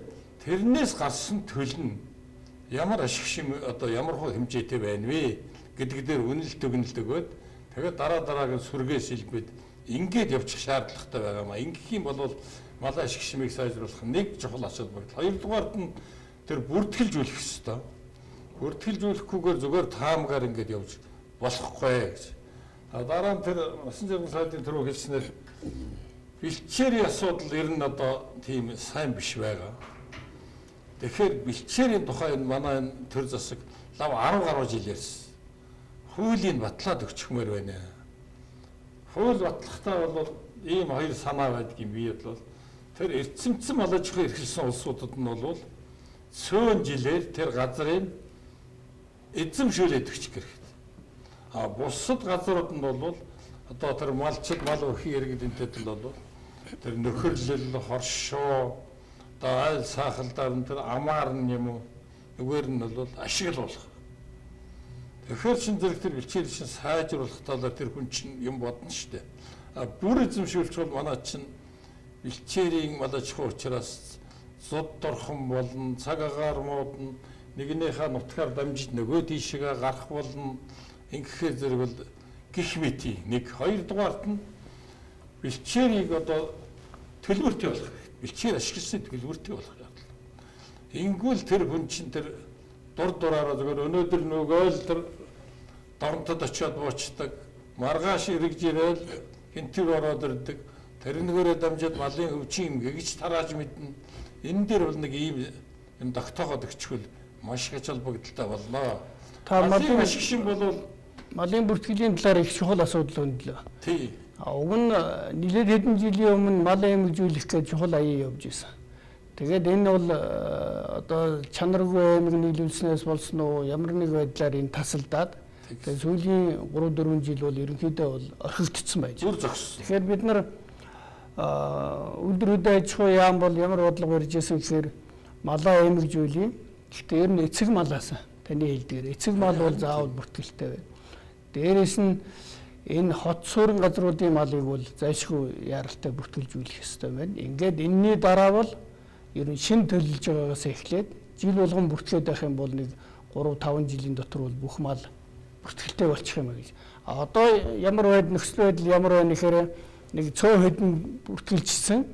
тэрнээс гарсан төлөл нь ямар ашиг шим одоо ямар хэмжээтэй байна вэ гэдэг дээр үнэлт өгөөд тэгээд дараагийн сүргээс илбэд ингээд явчих шаардлагатай байгаамаа. Ингэх юм бол мал ашиг шимийг сайжруулах нэг чухал асуудал байна. Хоёрдугаарт нь тэр бүртгэлжүүлэх ёстой. Бүртгэлжүүлэхгүйгээр зүгээр таамгаар ингээд явж болохгүй гэж. Дараа нь тэр насан туршийн сайдын түрүү хэлснээр бэлчээрийн асуудал ер нь одоо тийм сайн биш байгаа. Тэгэхээр бэлчээрийн тухай манай төр засаг лав 10 гаруй жил ярьсан. Хуулийн батлаад өгчихмээр байна. Хууль батлахтаа бол ийм хоёр санаа байдаг юм бий бол тэр эрдэмтсэн мал аж ахуйн эрхэлсэн улсуудад нь бол цөөн жилээр тэр газрын эзэмшүүлээд өгчих хэрэгтэй. Бусад газрууд нь бол одоо тэр малчид мал өрхийн иргэдэнтэд нь бол тэр нөхөрлөл, хоршоо, одоо айл саахалдаар нь тэр амаар нь юм уу нүгээр нь бол ашиглуулах. Тэгэхээр шин зэрэг тэр бэлчээр шин сайжруулах талаар тэр хүн чинь юм бодно шүү дээ. Бүр эзэмшүүлч бол манай чинь бэлчээрийн мал аж ахуй учраас зуд дорхон болно, цаг агаар муудна, нэгнийхээ нутгаар дамжиж нөгөө тийшээ гарах болно. Ингэхээр зэрэг бол гих мэти нэг хоёрдугаарт нь бэлчээрийг одоо төлбөртэй болох. Бэлчээр ашигласан төлбөртэй болох явдал. Ингүүл тэр хүн чинь тэр дураараа зөвөр өнөөдөр нөгөө л тэр дорнотод очиод буучдаг, маргааш эргэж ирээл хинтэр ороод ирдэг. Тэрнээрээ дамжаад малын өвчин гэгж тарааж мэднэ. Энэ дээр бол нэг ийм юм тогтооход өгчихвөл маш их холбогдолтой болно. Та малын ашиг шин бол малын бүртгэлийн талаар их чухал асуудал өндлөө. Тий. Уг нь нэлээд хэдэн жилийн өмнө мал эмгжүүлэх гэж чухал аяа явж исэн. Тэгээд энэ бол одоо чанаргүй эмэг нийлүүлснээс болсон уу ямар нэг байдлаар энэ тасалдаад тэгээд сүүлийн 3-4 жил бол ерөнхийдөө бол орхигдсон байж. Зүр зогссон. Тэгэхээр бид нар өдөр өдөө аж ахуй яам бол ямар бодлого барьж исэн гэхээр малаа эмгжүүлээ. Гэхдээ ер нь эцэг малаас таны хэлдгээр эцэг мал бол заавал бүртгэлтэй байна. Дээрээс нь энэ хот суурин газруудын малыг бол зайлшгүй яаралтай бүртгэлжүүлэх ёстой байна. Ингээд энэний дараа бол ер нь шин төлөж байгаагаас эхлээд жил болгон бүртгэлээд байх юм бол нэг 3-5 жилийн дотор бол бүх мал бүртгэлтэй болчих юм а гэж. Одоо ямар нөхцөл байдал ямар байна гэхээр нэг цөөн хэдэн бүртгэлжсэн.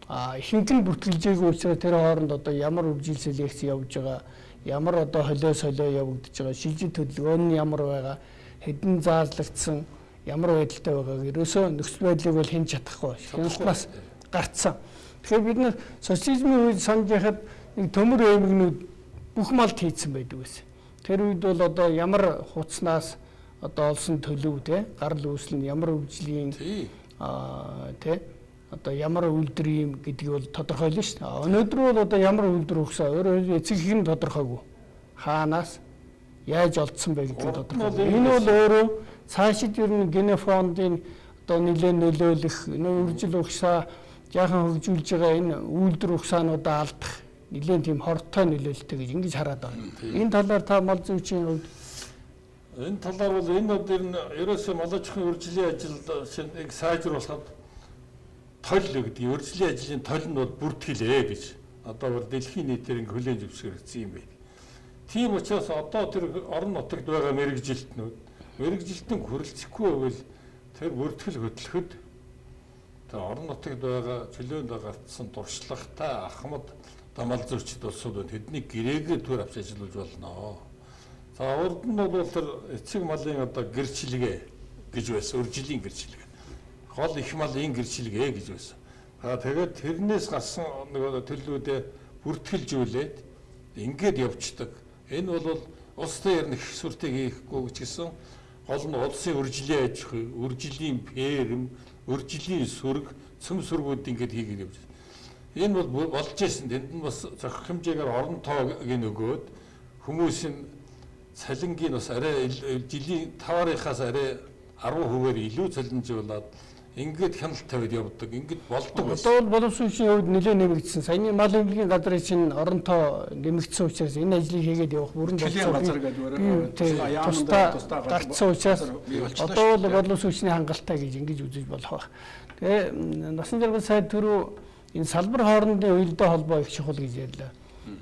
Ихэнх нь бүртгэлжээгүй учраас тэр хооронд одоо ямар үржил селекц явж байгаа, ямар одоо холио солио явагдаж байгаа, шилжид төлөвлөгөө нь ямар байгаа, хэдэн заазлагдсан, ямар байдалтай байгааг ерөөсөө нөхцөл байдлыг бол хэн чадахгүй. Хяналтнаас гарцсан. Тэгэхээр бид нар социализмын үед санаж яхад нэг төмөр эмгэнүүд бүх малд хийцэн байдаг байсан. Тэр үед бол одоо ямар хуцнаас одоо олсон төлөв те гарал үүслэн ямар өвжлийн одоо ямар үйлдвэр юм гэдгийг бол тодорхойлно шүү дээ. Өнөөдөр бол одоо ямар үйлдвэр өгсөн өөрөө эцэг их нь тодорхойгүй. Хаанаас яаж олдсон бэ гэдгийг тодорхойлно. Энэ бол өөрөө цаашид ер нь генофондын одоо нэлээд нөлөөлөх, үржил угсаа жаахан хөгжүүлж байгаа энэ үйлдвэр угсаануудаа алдах нэлээд тийм хортой нөлөөлөлтэй гэж ингэж хараад байна. Энэ талаар та мал зүйчийн хувьд энэ талаар бол энэ өдөр нь ерөөсөө мал аж ахуйн үржилийн ажилд сайжруулахад тол гэдэг үржилийн ажлын тол нь бол бүртгэлээ гэж одоо бол дэлхийн нийтээр ингэ хүлээн зөвшөөрөгдсөн юм байна. Тийм учраас одоо тэр орон нутагт байгаа мэрэгжилтэн хүрэлцэхгүй байвал тэр бүртгэл хөтлөхөд тэр орон нутагт байгаа чөлөөнд гартсан туршлагатай ахмад мал зүйчид улсууд тэдний гэрээгээр төр авч ажиллаж болно. За урд нь бол тэр эцэг малын одоо гэрчлэгээ гэж байсан, үржилийн гэрчлэгээ. Хол их малын гэрчлэгээ гэж байсан. Тэгээд тэрнээс гарсан нэг төлөвлөдөө бүртгэлжүүлээд ингээд явцдаг. Энэ бол улс дээр нэг сүртэй хийхгүй гэж гисэн. Гол нь улсын үржлийн аж ахуй, үржлийн ферм, үржлийн сүрэг, цөм сүргүүд ингээд хийгээд явж байна. Энэ бол болж ирсэн. Тэнд нь бас зохих хэмжээгээр орон тоог өгөөд хүмүүсийн цалингийн бас арай жилийн 5-аас арай 10%-аар илүү цалинжуулаад ингээд хяналт тавиад явдаг. Ингээд болдог. Одоо бол боловсролын хувьд нэлээд нэмэгдсэн. Саяны мал эмнэлгийн газрын чинь орон тоо нэмэгдсэн учраас энэ ажлыг хийгээд явах бүрэн тусдаа гарцсан учраас одоо бол боловсролын хангалттай гэж ингэж үзэж болох байх. Тэгээ насан туршид сайд түрүү энэ салбар хоорондын уялдаа холбоо их чухал гэж ярьлаа.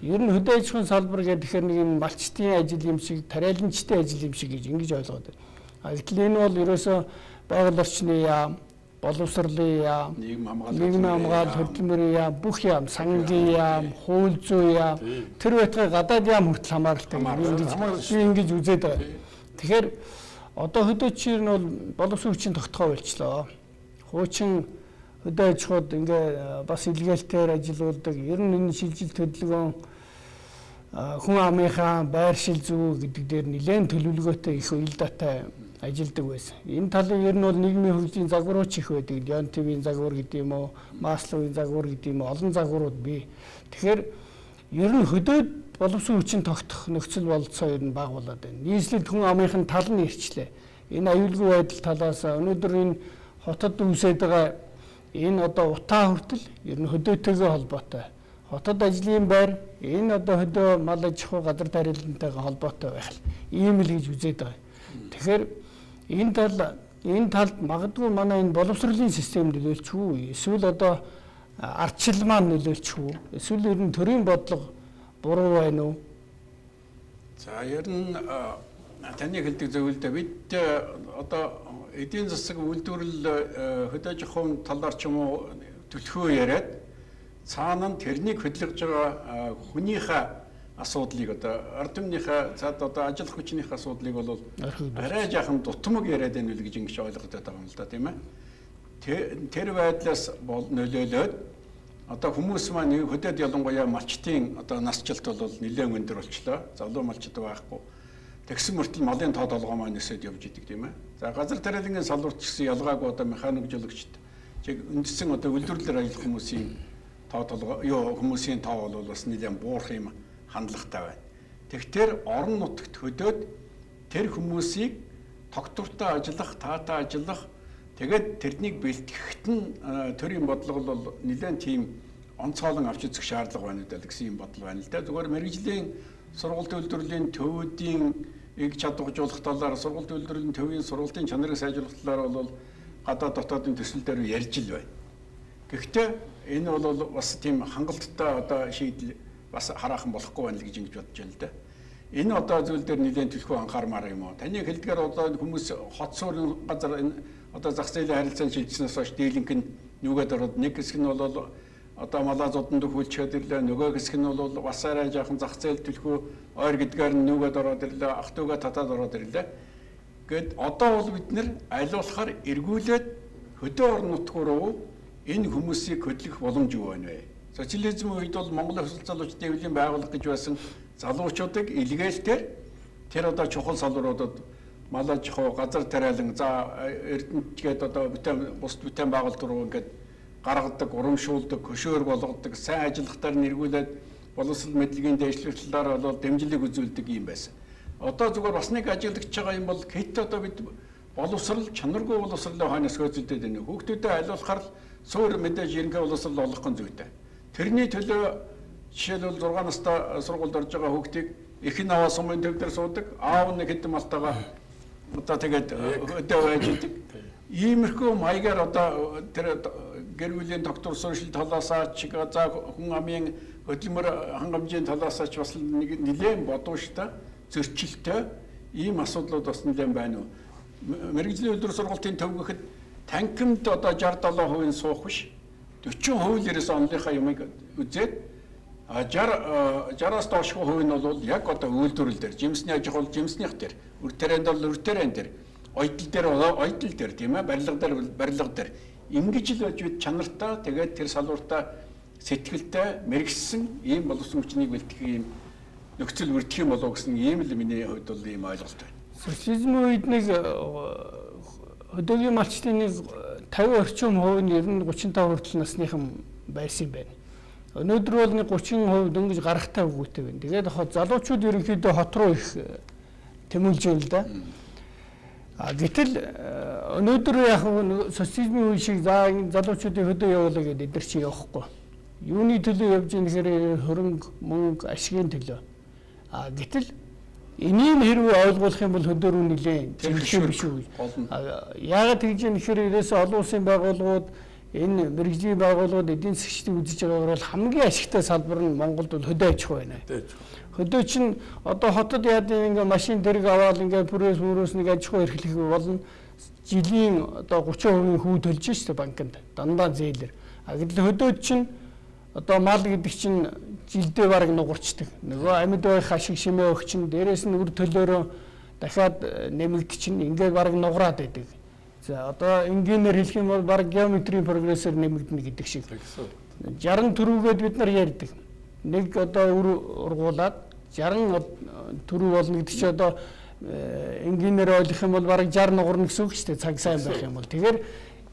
Ер нь хөдөө аж ахуйн салбар гэдэг тэгэхээр нэг юм малчтын ажил юм шиг, тариаланчтай ажил юм шиг гэж ингэж ойлгоод байна. Гэтэл энэ бол ерөөсөө байгаль орчны яам, боловсролын яам, нийгмийн хамгаалал хөдөлмөрийн яам, бүх яам, сангийн яам, хууль зүйн яам, тэр байтугай гадаад яам хүртэл хамааралтай ингэж үзээд байгаа. Тэгэхээр одоо хөдөөчийн нь бол боловсролын тогтгоо болчлоо. Хуучин хөдөө аж ахуйд ингээ бас илгээлтээр ажиллаулдаг. Ер нь энэ шилжилт хөдөлгөөн хүн амынхаа байршил зүй гэдэг дээр нэлээд төлөвлөгөөтэй их уялдаатай ажилладаг байсан. Энэ талын ер нь бол нийгмийн хөгжлийн загварууч их байдаг. Ян ТV-ийн загвар гэдэг юм уу, Масловын загвар гэдэг юм уу, олон загварууд бий. Тэгэхээр ер нь хөдөөд боловсон хүчин тогтох нөхцөл болцоо ер нь бага болоод байна. Нийслэлд хүн амынхын тал нь ирчлээ. Энэ аюулгүй байдал талаас өнөөдөр энэ хотод үүсээд байгаа энэ одоо утаа хүртэл ер нь хөдөөтэйгээ холбоотой. Хотод ажлын байр энэ одоо хөдөө мал аж ахуй газар тариалантайгаа холбоотой байх л ийм л гэж үзээд байгаа. Тэгэхээр энэ талд магадгүй манай энэ боловсролын систем нөлөөлчихвүү. Эсвэл одоо ардчил маань нөлөөлчихвүү. Эсвэл ер нь төрийн бодлого буруу байна уу? За ер нь таны хэлдэг зөвлөдөө бид одоо эдийн засаг үйлдвэрлэл хөдөө аж ахуйн талаар ч юм уу төлхөө яриад цаана нь тэрнийг хөдөлгөж байгаа хүнийхээ асуудлыг одоо ард түмнийхээ цаад одоо ажил хүчнийхээ асуудлыг бол арай жаахан дутмаг яриад байна үл гэж ингэж ойлгоод байгаа юм л да, тийм ээ. Тэр байдлаас нөлөөлөөд одоо хүмүүс маань хөдөөд ялангуяа малчтын одоо насжилт бол нэлээд өндөр болчлоо. Залуу малчд байхгүй. Тэгсэн мөртөл малын тоо толгой маань өсөд явж идэг тийм ээ. За газар тариалангийн салбарт гэсэн ялгаагүй одоо механик жуулагчд чиг үндсэн одоо үйлдвэрлэлээр ажиллах хүмүүсийн тоо толгой хүмүүсийн тоо бол бас нэлээд буурах юм хандлагатай байна. Тэгэхээр орон нутагт хөдөөд тэр хүмүүсийг тогтвортой ажиллах, таатай ажиллах, тэгээд тэрнийг бэлтгэхэд нь төрийн бодлого бол нэлээд тийм онцгойлон авч үзэх шаардлага байна гэсэн юм бодол байна л да. Зүгээр мэргэжлийн сургууль үйлдвэрлэлийн төвүүдийн ийг чадваржуулах талаар, сургууль үйлдвэрлэлийн төвийн сургуулийн чанарыг сайжруулах талаар бол гадаад дотоодын төсөл дээр ярьж л байна. Гэхдээ энэ бол бас тийм хангалттай одоо шийдэл бас хараахан болохгүй байна л гэж ингэж бодож байна л да. Энэ одоо зүйл дээр нэлээд төлхөө анхаармаар юм уу? Таны хэлдгээр одоо хүмүүс хот суурин газар энэ одоо зах зээлийн харилцааны шилжснээс хойш дийлэнх нь нүгэд ороод нэг хэсэг нь бол одоо малаа зодонд хөлчөөд ирлээ, нөгөө хэсэг нь бол бас арай жаахан зах зээл төлхөө ойр гэдгээр нь нүгэд ороод ирлээ, ах トゥ угаа татаад ороод ирлээ. Гэт одоо бол бид нэр айлуулахаар эргүүлээд хөдөө орон нутг руу энэ хүмүүсийг хөдлөх боломж юу байна вэ? Социализмын үед бол Монгол өсөлт залуучдын эвлэлийн байгууллага гэж байсан залуучуудыг илгээлтээр тэр одоо чухал салбаруудад мал аж ахуй, газар тариалан, за эрдэнэт одоо бус бүтээн байгуулалт руу ингээд гаргадаг, урамшуулдаг, хөшөөр болгодог, сайн ажиллахтаар нэргүүлээд боловсрол мэдлэгийн дэвшлэх талаар бол дэмжлэг үзүүлдэг юм байсан. Одоо зүгээр бас нэг ажиллагдж байгаа юм бол хэд одоо бид боловсрол чанаргүй боловсролын хойноос хөөцөлдөд байна. Хүүхдүүдэд айлуулахаар суур мэдээж ерөнхий боловсрол олох гэн зүйтэй. Тэрний төлөө жишээлбэл 6 настай сургуульд орж байгаа хүүхдийг их нь аваа сумын төв дээр суудаг, аав нь хэдэн малтайгаа одоо тэгээд өдөө байж идэг. Иймэрхүү маягаар одоо тэр гэр бүлийн доктор суурьшил талаасаа ч за хүн амын хөдөлмөр хангамжийн талаасаа ч бас нэлээд бодууштай зөрчилтэй ийм асуудлууд бас нэлээд байна уу? Мэргэжлийн үйлдвэр сургуулийн төв гэхэд танкимд одоо 60-70% суух биш 40% ерөөс онлынхаа юмыг үзээд 60-аас доош хувь нь бол яг одоо үйлдвэрлэл дээр жимсний аж ахуй жимснийх дээр үр тарианд бол үр тариан дээр ойдл дээр тийм ээ барилга дээр ингэж л байж чанартай тэгээд тэр салбартаа сэтгэлтэй мэрэгсэн ийм боловсон хүчнийг бэлтгэх ийм нөхцөл бүрдэх юм болов гэсэн ийм л миний хувьд бол ийм ойлголт байна. Социализмын үед нэг өдөөгийн малчдын нэг 50 орчим хувь нь ер нь 35 хүртэл насныхан байсан юм байна. Өнөөдөр бол нэг 30% дөнгөж гарахтай үгүйтэй байна. Тэгээд залуучууд ерөнхийдөө хот руу их тэмүүлж байна л да. Гэтэл өнөөдөр яг социализмын үе шиг залуучуудын хөдөө явуулаа гэдэг эдгээр чи явахгүй. Юуны төлөө явж байгаа нөхөр хөрөнгө, мөнгө, ашигын төлөө. Гэтэл энийг хэрвээ ойлгуулах юм бол хөдөө рүү нэлээд чиглэл биш үү. Яагаад тэгж юм нэхэр ерөөсөө олон улсын байгууллагууд энэ мэрэгжлийн байгууллагууд эдийн засгчдыг үзэж байгаагаар бол хамгийн ашигтай салбар нь Монголд бол хөдөө аж ахуй байна. Хөдөө чинь одоо хотод яадаг ингээ машин тэрэг аваад ингээ бүрээс нэг аж ахуй эрхлэх болно. Жилийн одоо 30% хүү төлж штэ банкнд дандаа зээлэр. Гэтэл хөдөөд чинь одоо мал гэдэг чинь жилдээ бараг нугарчдаг. Нөгөө амьд байх ашиг шимээ өгч чинь дээрээс нь үр төлөөрөө дахиад нэмэгдэж чинь ингээ бараг нугараад байдаг. За одоо энгийнээр хэлэх юм бол бараг геометрийн прогрессор нэмэгдэнэ гэдэг шиг. 60 төрүүгээд бид нар ярьдаг. Нэг одоо үр ургуулад 60 төрүү болно гэдэг чинь одоо энгийнээр ойлгох юм бол бараг 60 нугарна гэсэн үг шүү дээ. Цаг сайн байх юм бол. Тэгэхээр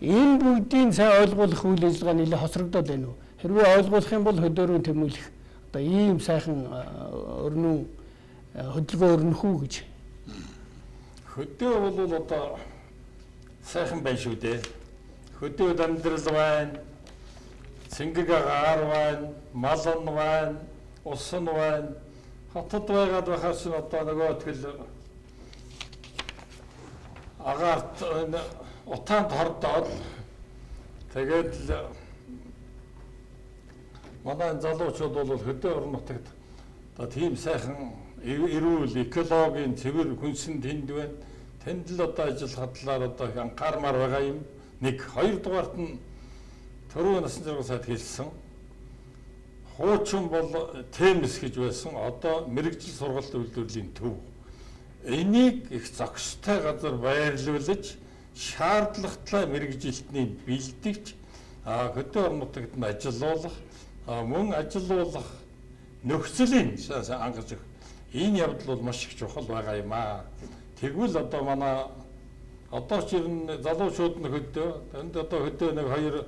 энэ бүгдийг сайн ойлгуулах үйл ажиллагаа нэлээд хосрогдоод байна уу? Хэрвээ ойлгуулах юм бол хөдөөрөө тэмүүлэх одоо ийм сайхан өрнөө хөдөлгөөн өрнөх үү гэж. Хөдөө бол одоо сайхан байна шүү дээ. Хөдөөд амьдрал байна, цэнгэг агаар байна, мал нь байна, ус нь байна. Хотод байгаад байхаас нь одоо нөгөө тэгэл агаарт утаанд хордоод тэгээд манай залуучууд бол хөдөө орон нутагт одоо тийм сайхан эрүүл экологийн цэвэр хүнсэн тэнд байна. Тэнд л одоо ажиллах талаар одоо анхаармаар байгаа юм. Нэг хоёрдугаарт нь түрүү насны зураг сайд хэлсэн. Хуучин бол темс гэж байсан. Одоо мэрэгжил сургалт үйлдвэрлэлийн төв. Энийг их зохистой газар байрлуулж шаардлагатай мэрэгжилтний бэлтгэж хөдөө орон нутагт нь ажиллуулах мөн ажиллуулах нөхцөлийн ангаж өгөх энэ явдал бол маш их чухал байгаа юм аа. Тэгвэл одоо манай одоо ч ер нь залуучууд нь хөдөө энд одоо хөдөө нэг 2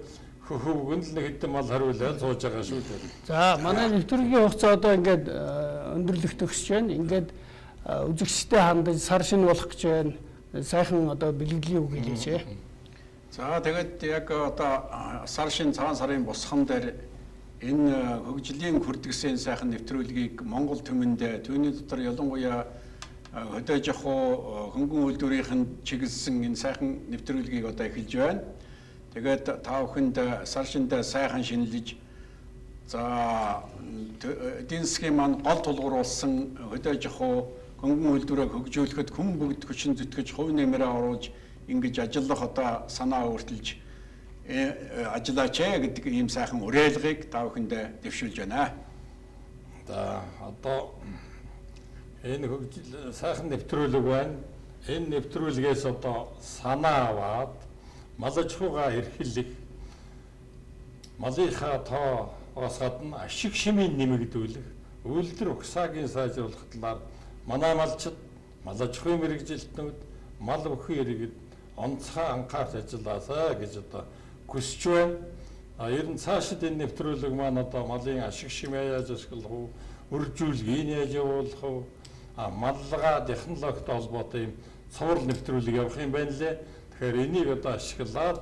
хөвгөн л нэг хэдэн мал хариулаад сууж байгаа шүү дээ. За манай нэвтрүүлгийн хугацаа одоо ингээд өндөрлөх төгсөж байна. Ингээд үзэгчтэй хандаж сар шин болох гэж байна. Сайхан одоо бэлгэдлийн үг хэлээч. За тэгээд яг одоо сар шин цагаан сарын босхон дээр энэ хөгжлийн хүрдгсэн сайхан нэвтрүүлгийг Монгол түмэнд түүний дотор ялангуяа хөдөө аж ахуй хөнгөн үйлдвэрийн чиглэсэн энэ сайхан нэвтрүүлгийг одоо эхэлж байна. Тэгээд та бүхэнд сар шинд сайхан шинэлж за эдийн засгийн маань гол тулгуурласан хөдөө аж ахуй хөнгөн үйлдвэрийг хөгжүүлэхэд хүн бүгд хүчин зүтгэж хувь нэмрээ оруулж ингэж ажиллах одоо санаа өөрчилж ажиллаач гэдэг ийм сайхан уриалгыг та бүхэнд дэвшүүлж байна. За одоо энэ хөгжил сайхан нэвтрүүлэг байна. Энэ нэвтрүүлгээс одоо санаа аваад мал аж ахуйгаа эрхлэх, малынхаа тоогоос гадна ашиг шимийг нэмэгдүүлэх, үйлдвэр угсаагийн сайжруулах талаар манай малчид, мал аж ахуйн мэрэгжилтнүүд, мал бүхэн иргэд онцгой анхаарч ажиллаасаа гэж одоо хүсэж байна. Ер нь цаашид энэ нэвтрүүлэг маань одоо малын ашиг шимээ яаж ашиглах вэ? Үржүүлгийг яаж явуулах вэ? Маллага технологитой холбоотой юм цуврал нэвтрүүлэг явах юм байна лээ. Тэгэхээр энийг одоо ашиглаад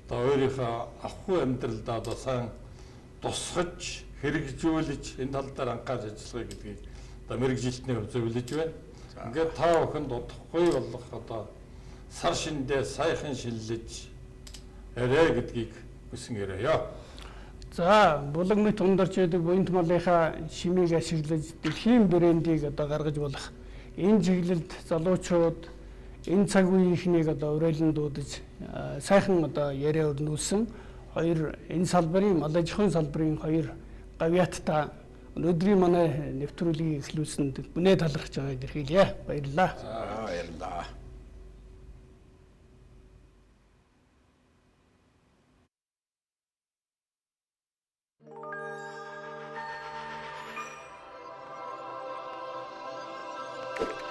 одоо өөрийнхөө авахгүй амьдралдаа одоо сайн тусгаж, хэрэгжүүлж энэ тал дээр анхаарч ажиллахыг гэдгийг одоо мэрэгжилтний хувьд зөвлөж байна. Ингээд та бүхэнд удахгүй болох одоо сар шиндээ сайхан шиллэж арай гэдгийг хүсэн яриа. За булаг мэт ундарч байдаг буянт малынхаа шимийг ашиглаж дэлхийн брендийг одоо гаргаж болох энэ чиглэлд залуучууд энэ цаг үеийнхнийг одоо уриалан дуудаж сайхан одоо яриа өрнүүлсэн хоёр энэ салбарын мал аж ахуйн салбарын хоёр гавьяаттай өнөөдрийн манай нэвтрүүлгийг эхлүүлсэнд үнэ талархаж байгааг илэрхийлье. Баярлалаа. Баярлалаа. баярлалаа.